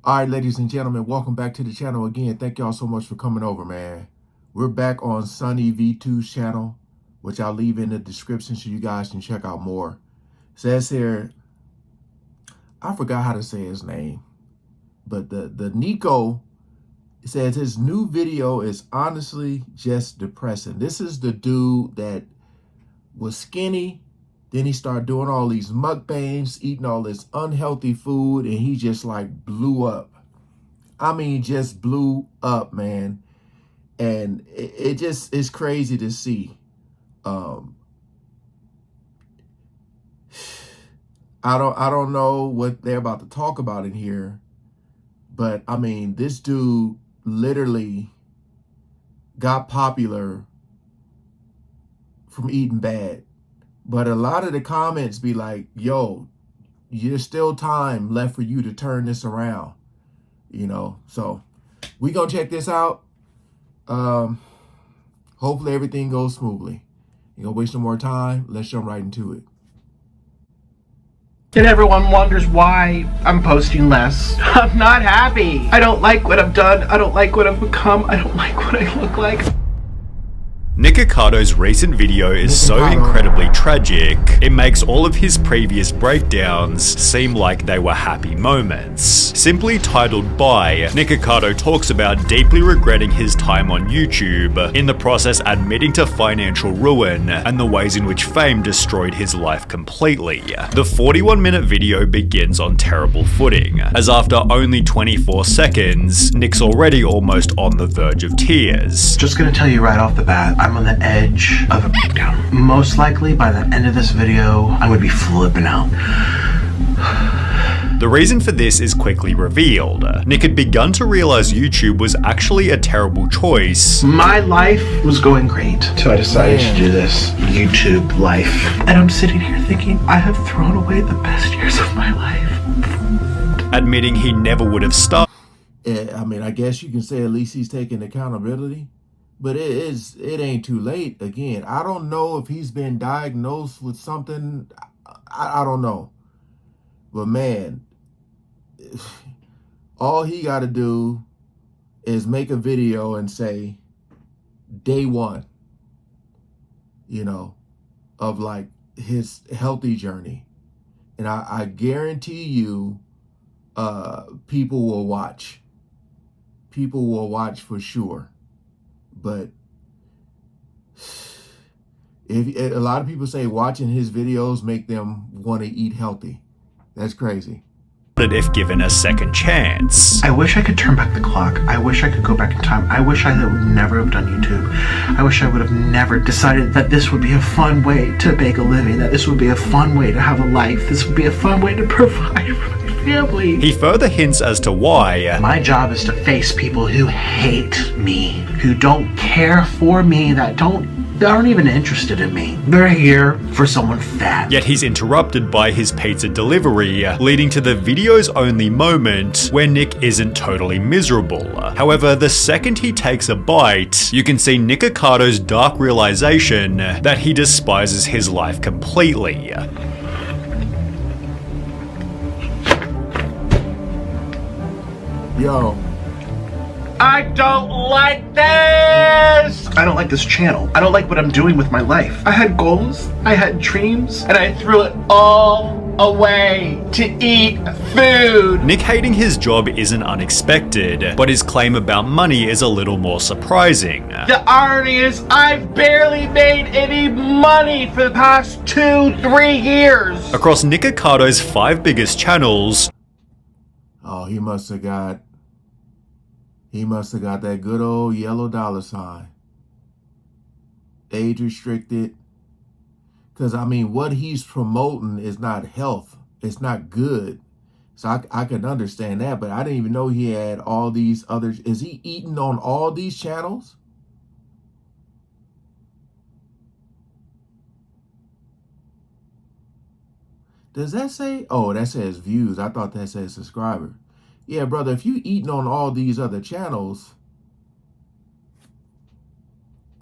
All right, ladies and gentlemen, welcome back to the channel again. Thank y'all so much for coming over, man. We're back on Sunny V2's channel, which I'll leave in the description so you guys can check out more. It says here, I forgot how to say his name, but the Nico says his new video is honestly just depressing. This is the dude that was skinny. Then he started doing all these mukbangs, eating all this unhealthy food, and he just like blew up. I mean, just blew up, man. And it just is crazy to see. I don't know what they're about to talk about in here, but I mean, this dude literally got popular from eating bad. But a lot of the comments be like, yo, there's still time left for you to turn this around, you know? So we gonna check this out. Hopefully everything goes smoothly. You gonna waste no more time? Let's jump right into it. And everyone wonders why I'm posting less. I'm not happy. I don't like what I've done. I don't like what I've become. I don't like what I look like. Nikocado's recent video is so incredibly tragic, it makes all of his previous breakdowns seem like they were happy moments. Simply titled By, Nikocado talks about deeply regretting his time on YouTube, in the process admitting to financial ruin and the ways in which fame destroyed his life completely. The 41-minute video begins on terrible footing, as after only 24 seconds, Nick's already almost on the verge of tears. Just gonna tell you right off the bat, I'm on the edge of a breakdown. Most likely by the end of this video, I'm gonna be flipping out. The reason for this is quickly revealed. Nick had begun to realize YouTube was actually a terrible choice. My life was going great, so I decided to do this YouTube life. And I'm sitting here thinking, I have thrown away the best years of my life. Admitting he never would have started. I mean, I guess you can say at least he's taking accountability. But it ain't too late. Again, I don't know if he's been diagnosed with something. I don't know. But man, all he got to do is make a video and say, day one, you know, of like his healthy journey. And I guarantee you, people will watch. People will watch for sure. But if a lot of people say watching his videos make them want to eat healthy, that's crazy. If given a second chance. I wish I could turn back the clock. I wish I could go back in time. I wish I would never have done YouTube. I wish I would have never decided that this would be a fun way to make a living, that this would be a fun way to have a life, this would be a fun way to provide for my family. He further hints as to why. My job is to face people who hate me, who don't care for me, that aren't even interested in me. They're here for someone fat. Yet he's interrupted by his pizza delivery, leading to the video's only moment where Nick isn't totally miserable. However, the second he takes a bite, you can see Nikocado's dark realization that he despises his life completely. Yo. I don't like this! I don't like this channel. I don't like what I'm doing with my life. I had goals, I had dreams, and I threw it all away to eat food. Nick hating his job isn't unexpected, but his claim about money is a little more surprising. The irony is I've barely made any money for the past 2-3 years. Across Nikocado's 5 biggest channels, Oh, he must have got that good old yellow dollar sign. Age restricted. Because, I mean, what he's promoting is not health. It's not good. So I can understand that, but I didn't even know he had all these others. Is he eating on all these channels? Does that say? Oh, that says views. I thought that said subscriber. Yeah, brother, if you eating on all these other channels,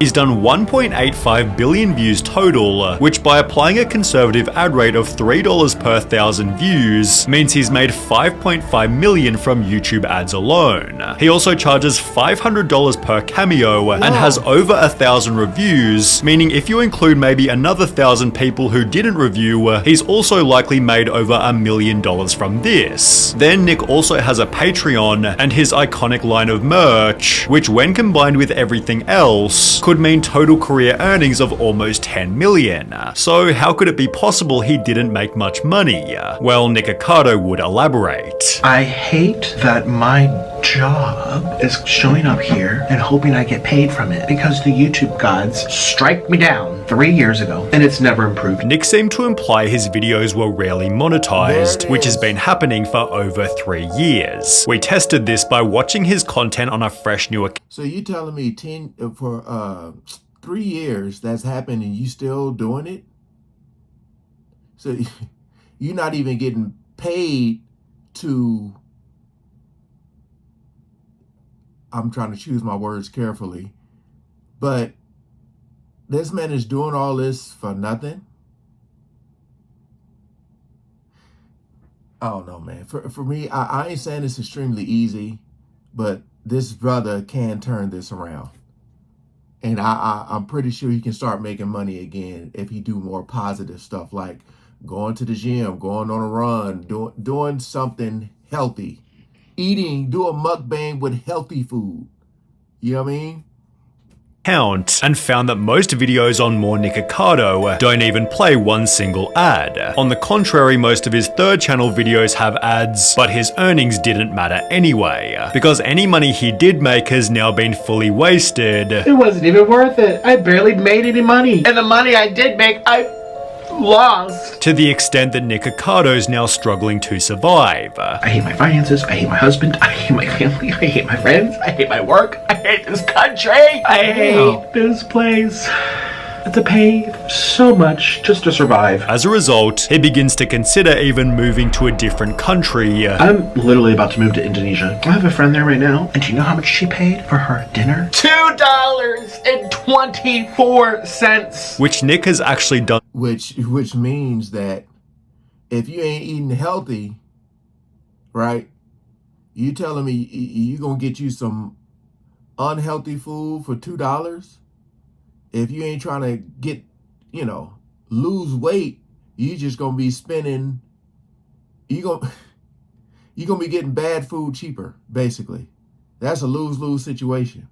He's done 1.85 billion views total, which by applying a conservative ad rate of $3 per 1,000 views means he's made $5.5 million from YouTube ads alone. He also charges $500 per cameo and has over 1,000 reviews, meaning if you include maybe another 1,000 people who didn't review, he's also likely made over $1 million from this. Then Nick also has a Patreon and his iconic line of merch, which when combined with everything else, could mean total career earnings of almost 10 million. So how could it be possible he didn't make much money? Well, Nikocado would elaborate. I hate that my job is showing up here and hoping I get paid from it because the YouTube gods strike me down 3 years ago and it's never improved. Nick seemed to imply his videos were rarely monetized, which has been happening for over 3 years. We tested this by watching his content on a fresh new account. So you telling me 3 years that's happened and you still doing it? So you're not even getting paid to, I'm trying to choose my words carefully, but this man is doing all this for nothing? I don't know, man. For me, I ain't saying it's extremely easy, but this brother can turn this around. And I'm pretty sure he can start making money again if he do more positive stuff like going to the gym, going on a run, doing something healthy, eating, do a mukbang with healthy food. You know what I mean? And found that most videos on More Nikocado don't even play one single ad. On the contrary, most of his third channel videos have ads, but his earnings didn't matter anyway, because any money he did make has now been fully wasted. It wasn't even worth it. I barely made any money. And the money I did make, I lost. To the extent that Nikocado's now struggling to survive. I hate my finances, I hate my husband, I hate my family, I hate my friends, I hate my work, I hate this country, I hate this place. To pay so much just to survive. As a result, he begins to consider even moving to a different country. I'm literally about to move to Indonesia. I have a friend there right now, and do you know how much she paid for her dinner? $2.24. Which Nick has actually done. Which means that if you ain't eating healthy, right, you telling me you gonna get you some unhealthy food for $2? If you ain't trying to get, lose weight, you just gonna be spending, you gonna be getting bad food cheaper, basically. That's a lose-lose situation.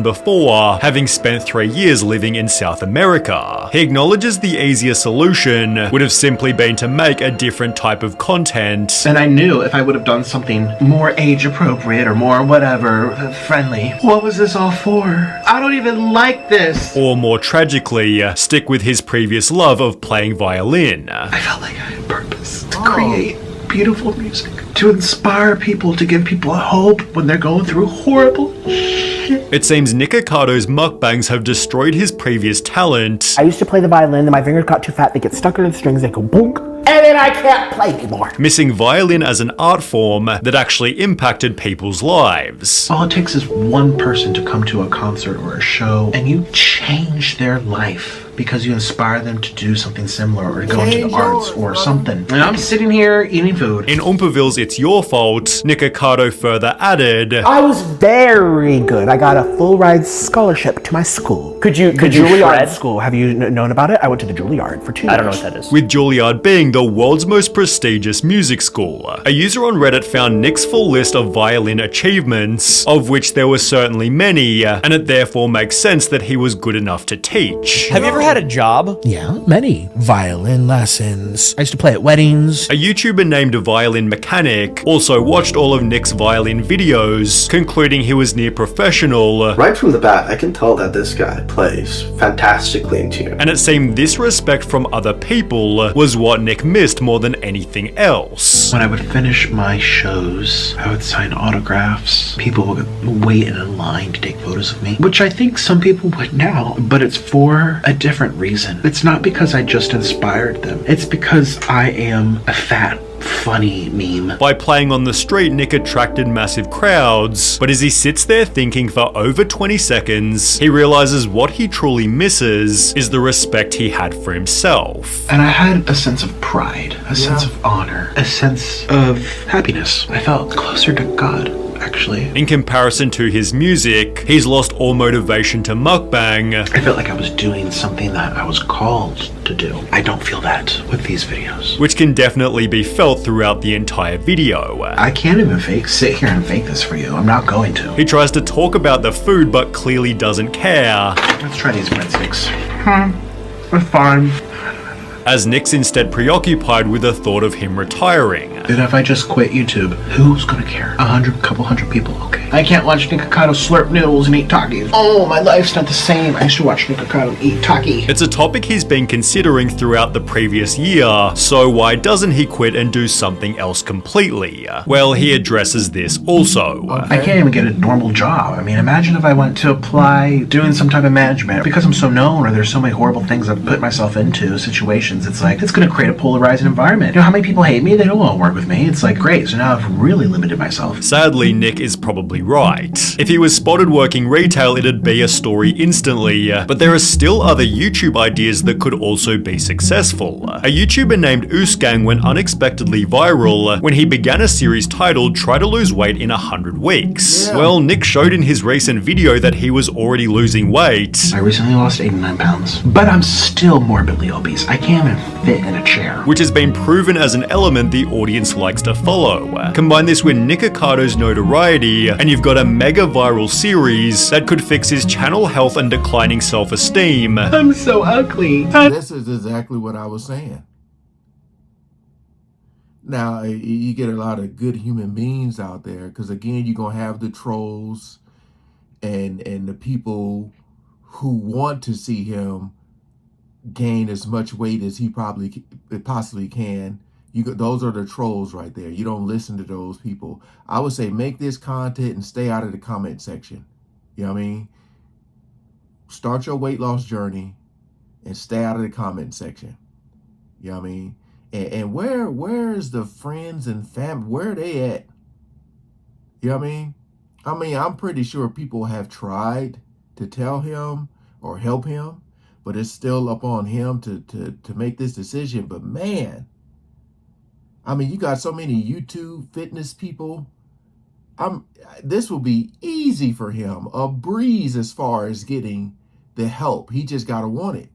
Before, having spent 3 years living in South America. He acknowledges the easier solution would have simply been to make a different type of content. And I knew if I would have done something more age appropriate or more whatever, friendly. What was this all for? I don't even like this. Or more tragically, stick with his previous love of playing violin. I felt like I had purpose to create beautiful music, to inspire people, to give people hope when they're going through horrible shit. It seems Nikocado's mukbangs have destroyed his previous talent. I used to play the violin, and my fingers got too fat, they get stuck into the strings, they go bonk, and then I can't play anymore. Missing violin as an art form that actually impacted people's lives. All it takes is one person to come to a concert or a show, and you change their life because you inspire them to do something similar or to go into the arts or something. And I'm sitting here eating food. In Oompaville's It's Your Fault, Nikocado further added, I was very good. I got a full ride scholarship to my school. Could you Juilliard school. Have you known about it? I went to the Juilliard for 2 years. I don't know what that is. With Juilliard being the world's most prestigious music school. A user on Reddit found Nick's full list of violin achievements, of which there were certainly many, and it therefore makes sense that he was good enough to teach. Have you ever had a job? Yeah, many. Violin lessons. I used to play at weddings. A YouTuber named Violin Mechanic also watched all of Nick's violin videos, concluding he was near professional. Right from the bat, I can tell that this guy plays fantastically in tune. And it seemed this respect from other people was what Nick missed more than anything else. When I would finish my shows, I would sign autographs. People would wait in a line to take photos of me, which I think some people would now, but it's for a different reason. It's not because I just inspired them. It's because I am a fat, funny meme. By playing on the street, Nick attracted massive crowds, but as he sits there thinking for over 20 seconds, he realizes what he truly misses is the respect he had for himself. And I had a sense of pride, a sense of honor, a sense of happiness. I felt closer to God, actually. In comparison to his music, he's lost all motivation to mukbang. I felt like I was doing something that I was called to do. I don't feel that with these videos. Which can definitely be felt throughout the entire video. I can't even sit here and fake this for you. I'm not going to. He tries to talk about the food but clearly doesn't care. Let's try these breadsticks. They're fine. As Nick's instead preoccupied with the thought of him retiring. And if I just quit YouTube, who's gonna care? Couple hundred people, okay. I can't watch Nikocado slurp noodles and eat Takis. Oh, my life's not the same. I used to watch Nikocado eat Taki. It's a topic he's been considering throughout the previous year, so why doesn't he quit and do something else completely? Well, he addresses this also. I can't even get a normal job. I mean, imagine if I went to apply doing some type of management. Because I'm so known, or there's so many horrible things I've put myself into, situations, it's like, it's gonna create a polarizing environment. You know how many people hate me? They don't want to work with me. It's like, great, so now I've really limited myself. Sadly, Nick is probably right. If he was spotted working retail, it'd be a story instantly, but there are still other YouTube ideas that could also be successful. A YouTuber named Oosgang went unexpectedly viral when he began a series titled Try to Lose Weight in 100 Weeks. Yeah. Well, Nick showed in his recent video that he was already losing weight. I recently lost 89 pounds, but I'm still morbidly obese. I can't even fit in a chair. Which has been proven as an element the audience likes to follow. Combine this with Nikocado's notoriety, and you've got a mega viral series that could fix his channel health and declining self-esteem. I'm so ugly. This is exactly what I was saying. Now, you get a lot of good human beings out there, because again, you're going to have the trolls and the people who want to see him gain as much weight as he possibly can. Those are the trolls right there. You don't listen to those people. I would say make this content and stay out of the comment section. You know what I mean? Start your weight loss journey and stay out of the comment section. You know what I mean? And where is the friends and family? Where are they at? You know what I mean? I'm pretty sure people have tried to tell him or help him, but it's still up on him to make this decision. But man, you got so many YouTube fitness people. This will be easy for him, a breeze as far as getting the help. He just gotta want it.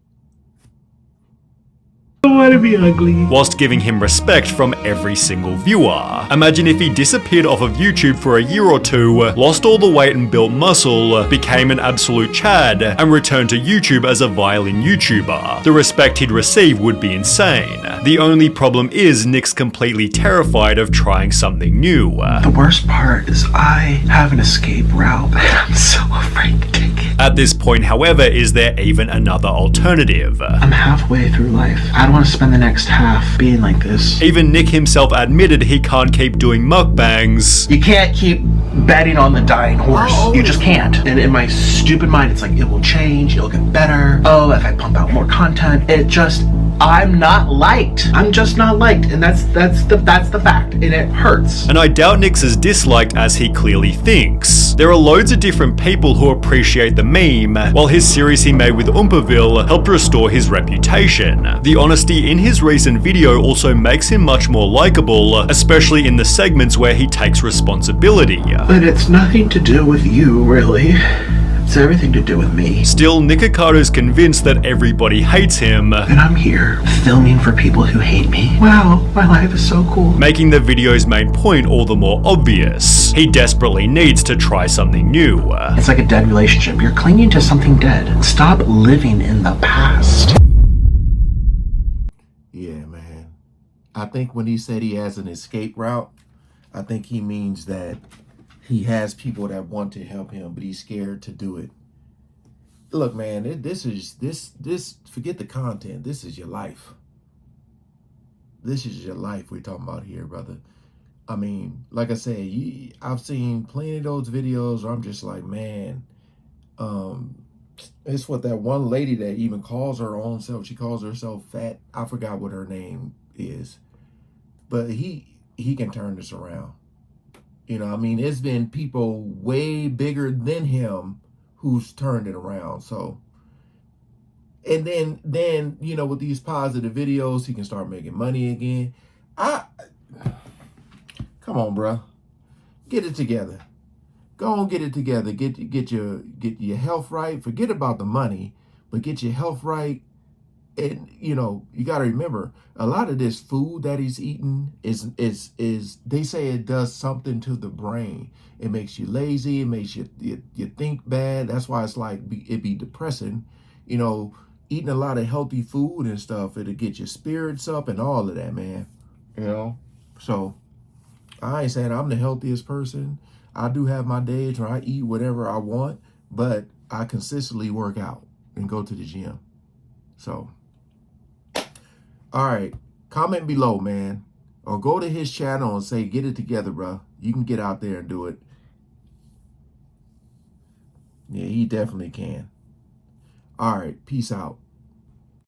I don't want to be ugly. Whilst giving him respect from every single viewer. Imagine if he disappeared off of YouTube for a year or two, lost all the weight and built muscle, became an absolute Chad, and returned to YouTube as a violin YouTuber. The respect he'd receive would be insane. The only problem is Nick's completely terrified of trying something new. The worst part is I have an escape route, and I'm so afraid to take it. At this point, however, is there even another alternative? I'm halfway through life. I don't want to spend the next half being like this. Even Nick himself admitted he can't keep doing mukbangs. You can't keep betting on the dying horse. Oh. You just can't. And in my stupid mind, it's like, it will change, it'll get better. Oh, if I pump out more content, I'm not liked. I'm just not liked, and that's the fact, and it hurts. And I doubt Nick's as disliked as he clearly thinks. There are loads of different people who appreciate the meme, while his series he made with Oompaville helped restore his reputation. The honesty in his recent video also makes him much more likable, especially in the segments where he takes responsibility. But it's nothing to do with you, really. It's everything to do with me. Still, Nikocado's convinced that everybody hates him, And I'm here, filming for people who hate me. Wow, my life is so cool. making the video's main point all the more obvious. He desperately needs to try something new. It's like a dead relationship. You're clinging to something dead. Stop living in the past. Yeah, man. I think when he said he has an escape route, I think he means that he has people that want to help him, but he's scared to do it. Look, man, this forget the content. This is your life. This is your life we're talking about here, brother. Like I said, I've seen plenty of those videos where I'm just like, man, it's what that one lady that even calls her own self. She calls herself fat. I forgot what her name is. but he can turn this around. You know, I mean, it's been people way bigger than him who's turned it around. So, and then you know, with these positive videos, he can start making money again. Come on, bro, get it together. Go on, get it together. Get your health right. Forget about the money, but get your health right. And you know, you got to remember, a lot of this food that he's eating is they say it does something to the brain. It makes you lazy. It makes you think bad. That's why it's like it be depressing. You know, eating a lot of healthy food and stuff, it'll get your spirits up and all of that, man. You know, so I ain't saying I'm the healthiest person. I do have my days where I eat whatever I want, but I consistently work out and go to the gym. So, all right, comment below, man, or go to his channel and say, get it together, bro. You can get out there and do it. Yeah, he definitely can. All right, peace out.